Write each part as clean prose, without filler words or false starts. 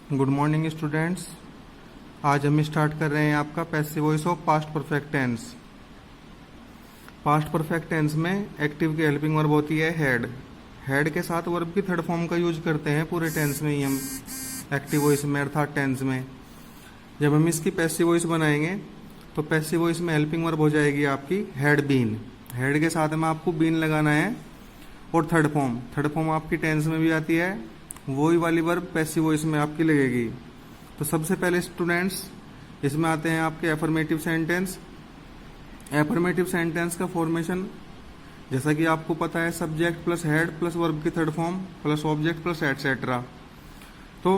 Good morning students. आज हम start कर रहे हैं आपका passive voice of past perfect tense. Past perfect tense में एक्टिव की हेल्पिंग वर्ब होती है हेड। हेड के साथ वर्ब की थर्ड फॉर्म का यूज करते हैं पूरे टेंस में ही हम, एक्टिव वॉइस में अर्थात टेंस में। जब हम इसकी पैसिव वॉइस बनाएंगे तो पैसिव वॉइस में हेल्पिंग वर्ब हो जाएगी आपकी हैड बीन। हेड के साथ में आपको बीन लगाना है और थर्ड फॉर्म आपकी टेंस में भी आती है, वही वाली वर्ब पैसिव वॉइस में आपकी लगेगी। तो सबसे पहले स्टूडेंट्स इसमें आते हैं आपके एफर्मेटिव सेंटेंस। एफर्मेटिव सेंटेंस का फॉर्मेशन जैसा कि आपको पता है, subject plus had plus verb की third form plus object plus etcetera. तो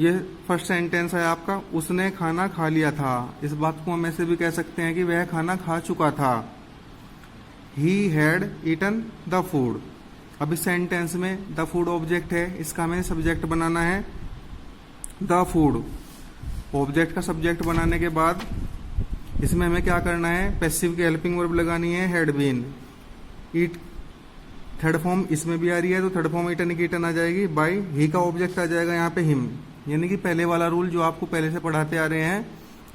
ये फर्स्ट सेंटेंस है आपका, उसने खाना खा लिया था। इस बात को हम ऐसे भी कह सकते हैं कि वह खाना खा चुका था। He had eaten the food. अब इस सेंटेंस में द फूड ऑब्जेक्ट है, इसका हमें सब्जेक्ट बनाना है द फूड। ऑब्जेक्ट का सब्जेक्ट बनाने के बाद इसमें हमें क्या करना है, पैसिव की हेल्पिंग वर्ब लगानी है had been. Eat third form इसमें भी आ रही है तो थर्ड फॉर्म ईटन की ईटन आ जाएगी। बाई ही का ऑब्जेक्ट आ जाएगा यहाँ पे हिम, यानी कि पहले वाला रूल जो आपको पहले से पढ़ाते आ रहे हैं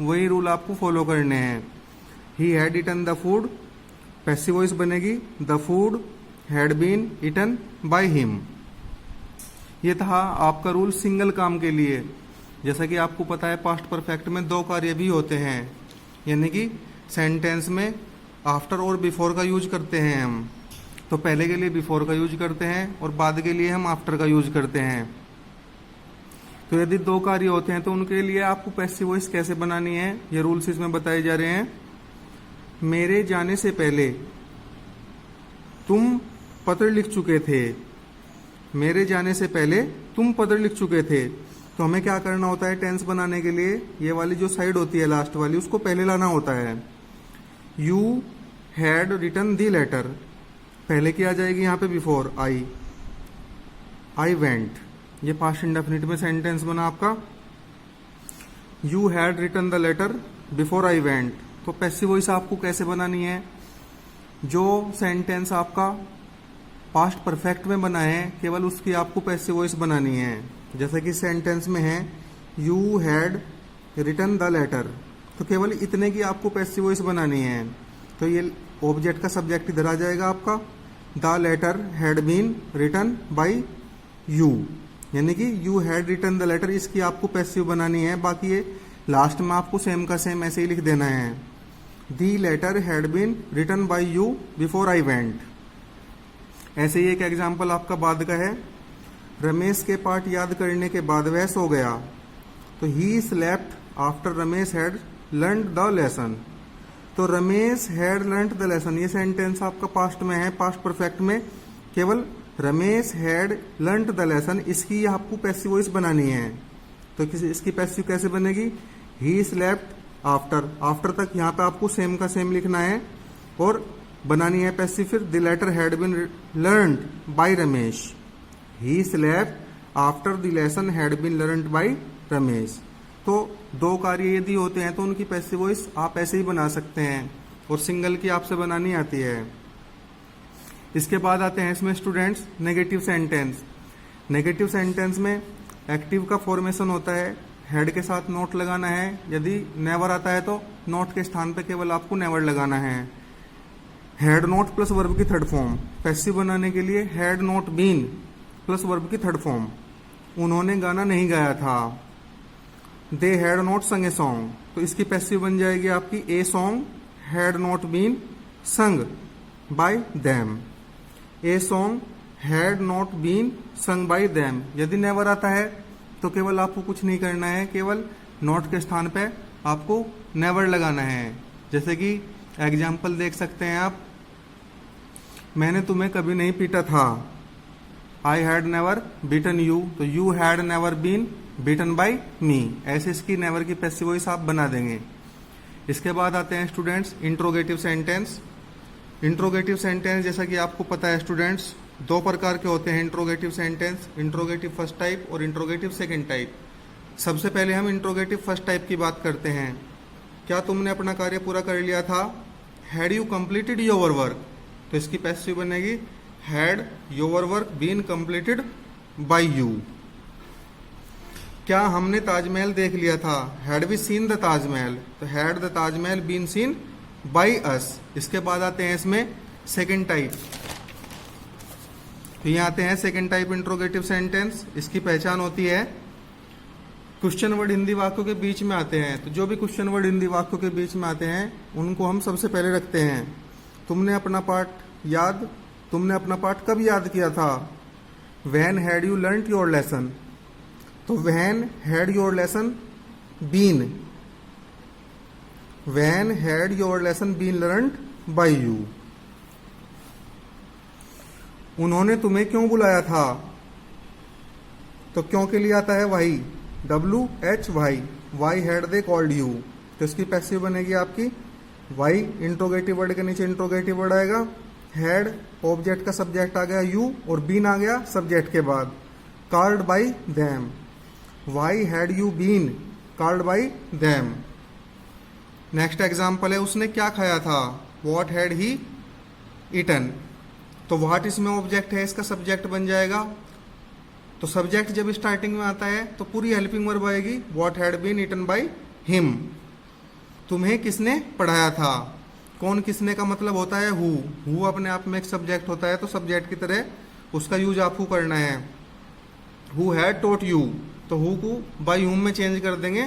वही रूल आपको फॉलो करने हैं। He had eaten the food, passive voice बनेगी the food had been eaten by him. ये था आपका रूल सिंगल काम के लिए। जैसा कि आपको पता है पास्ट परफेक्ट में दो कार्य भी होते हैं, यानी कि सेंटेंस में आफ्टर और बिफोर का यूज करते हैं हम। तो पहले के लिए बिफोर का यूज करते हैं और बाद के लिए हम आफ्टर का यूज करते हैं। तो यदि दो कार्य होते हैं तो उनके लिए आपको पैसिव वॉइस कैसे बनानी है, ये रूल्स इसमें बताए जा रहे हैं। मेरे जाने से पहले तुम पत्र लिख चुके थे। मेरे जाने से पहले तुम पत्र लिख चुके थे। तो हमें क्या करना होता है टेंस बनाने के लिए, ये वाली जो साइड होती है लास्ट वाली उसको पहले लाना होता है। You had written the letter, पहले की आ जाएगी यहाँ पे बिफोर आई वेंट। ये पास्ट इंडेफिनिट में सेंटेंस बना आपका। You had written the letter before I went. तो पैसिव वॉइस आपको कैसे बनानी है, जो सेंटेंस आपका पास्ट परफेक्ट में बना है केवल उसकी आपको पैसिव वॉइस बनानी है। जैसे कि सेंटेंस में है you had written the letter, तो केवल इतने की आपको पैसिव वॉइस बनानी है। तो ये ऑब्जेक्ट का सब्जेक्ट इधर आ जाएगा आपका, the letter had been written by you, यानी कि you had written the letter, इसकी आपको पैसिव बनानी है। बाकी ये लास्ट में आपको सेम का सेम ऐसे ही लिख देना है, the letter had been written by you before I went. ऐसे ही एक एग्जाम्पल आपका बाद का है, रमेश के पाठ याद करने के बाद वह सो गया। तो he slept after Ramesh had learned the lesson. तो Ramesh had learned the lesson, ये सेंटेंस आपका पास्ट में है, पास्ट परफेक्ट में केवल Ramesh had learned the lesson, इसकी आपको पैसिव वॉइस बनानी है। तो इसकी पैसिव कैसे बनेगी, ही स्लेप्ट आफ्टर तक यहाँ पे आपको सेम का सेम लिखना है और बनानी है पैसिव। फिर the letter had been learned by Ramesh. He slept after the lesson had been learned by Ramesh. तो दो कार्य यदि होते हैं तो उनकी पैसिव वॉइस आप ऐसे ही बना सकते हैं और सिंगल की आपसे बनानी आती है। इसके बाद आते हैं इसमें students negative sentence. Negative sentence में एक्टिव का फॉर्मेशन होता है, हेड के साथ नोट लगाना है। यदि नेवर आता है तो नोट के स्थान पे केवल आपको नेवर लगाना है। हैड नॉट प्लस वर्ब की थर्ड फॉर्म, पैसिव बनाने के लिए had not been plus verb की थर्ड फॉर्म, उन्होंने गाना नहीं गाया था। दे हैड नॉट संग ए सॉन्ग, तो इसकी पैसिव बन जाएगी आपकी a song had not been sung by them. A song had not been sung by them. यदि नेवर आता है तो केवल आपको कुछ नहीं करना है, केवल नॉट के स्थान पे आपको नेवर लगाना है। जैसे कि एग्जाम्पल देख सकते हैं आप, मैंने तुम्हें कभी नहीं पीटा था। I had never beaten you, तो you had never been beaten by me. ऐसे इसकी नेवर की पैसिव वॉइस आप बना देंगे। इसके बाद आते हैं students interrogative sentence. Interrogative sentence जैसा कि आपको पता है स्टूडेंट्स, दो प्रकार के होते हैं interrogative sentence, interrogative first type और इंट्रोगेटिव सेकेंड टाइप। सबसे पहले हम इंट्रोगेटिव फर्स्ट टाइप की बात करते हैं। क्या तुमने अपना कार्य पूरा कर लिया था, had you completed your work. तो इसकी पैसिव बनेगी had your work been completed by you. क्या हमने ताजमहल देख लिया था? Had we seen the Taj Mahal? तो had the Taj Mahal been seen by us. इसके बाद आते हैं इसमें सेकेंड टाइप। तो यहाँ आते हैं सेकेंड टाइप इंट्रोगेटिव सेंटेंस। इसकी पहचान होती है क्वेश्चन वर्ड हिंदी वाक्यों के बीच में आते हैं। तो जो भी क्वेश्चन वर्ड हिंदी वाक्यों के बीच में आते हैं उनको हम सबसे पहले रखते हैं। तुमने अपना पाठ कब याद किया था? When had you learned your lesson? तो when had your lesson been? When had your lesson been learned by you? उन्होंने तुम्हें क्यों बुलाया था? तो क्यों के लिए आता है why, WHY, why had they called you? तो इसकी पैसिव बनेगी आपकी वाई, इंट्रोगेटिव वर्ड के नीचे इंट्रोगेटिव वर्ड आएगा, हैड ऑब्जेक्ट का सब्जेक्ट आ गया यू, और बीन आ गया सब्जेक्ट के बाद, called by them. Why had you been called by them? Next example है उसने क्या खाया था? What had he eaten? तो व्हाट इसमें ऑब्जेक्ट है, इसका सब्जेक्ट बन जाएगा। तो सब्जेक्ट जब स्टार्टिंग में आता है तो पूरी हेल्पिंग वर्ब आएगी, what had been eaten by him? तुम्हें किसने पढ़ाया था? कौन किसने का मतलब होता है हु अपने आप में एक सब्जेक्ट होता है, तो सब्जेक्ट की तरह उसका यूज आपको करना है। Who had taught you? तो हु को बाय हुम में चेंज कर देंगे।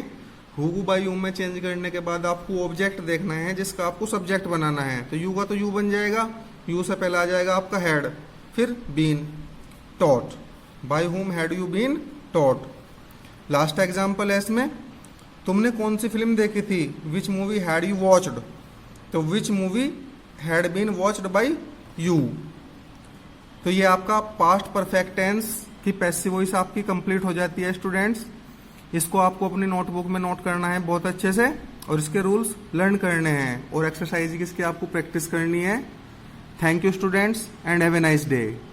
हु को बाय हुम में चेंज करने के बाद आपको ऑब्जेक्ट देखना है जिसका आपको सब्जेक्ट बनाना है। तो यू का तो यू बन जाएगा, यू से पहले आ जाएगा आपका हैड, फिर been, taught. By whom had you been taught? Last example है इसमें, तुमने कौन सी फिल्म देखी थी? Which movie had you watched? तो which movie had been watched by you? तो ये आपका पास्ट परफेक्ट टेंस की पैसिव वॉइस आपकी कंप्लीट हो जाती है स्टूडेंट्स। इसको आपको अपनी नोटबुक में नोट करना है बहुत अच्छे से, और इसके रूल्स लर्न करने हैं, और एक्सरसाइज इसकी आपको प्रैक्टिस करनी है। Thank you students and have a nice day.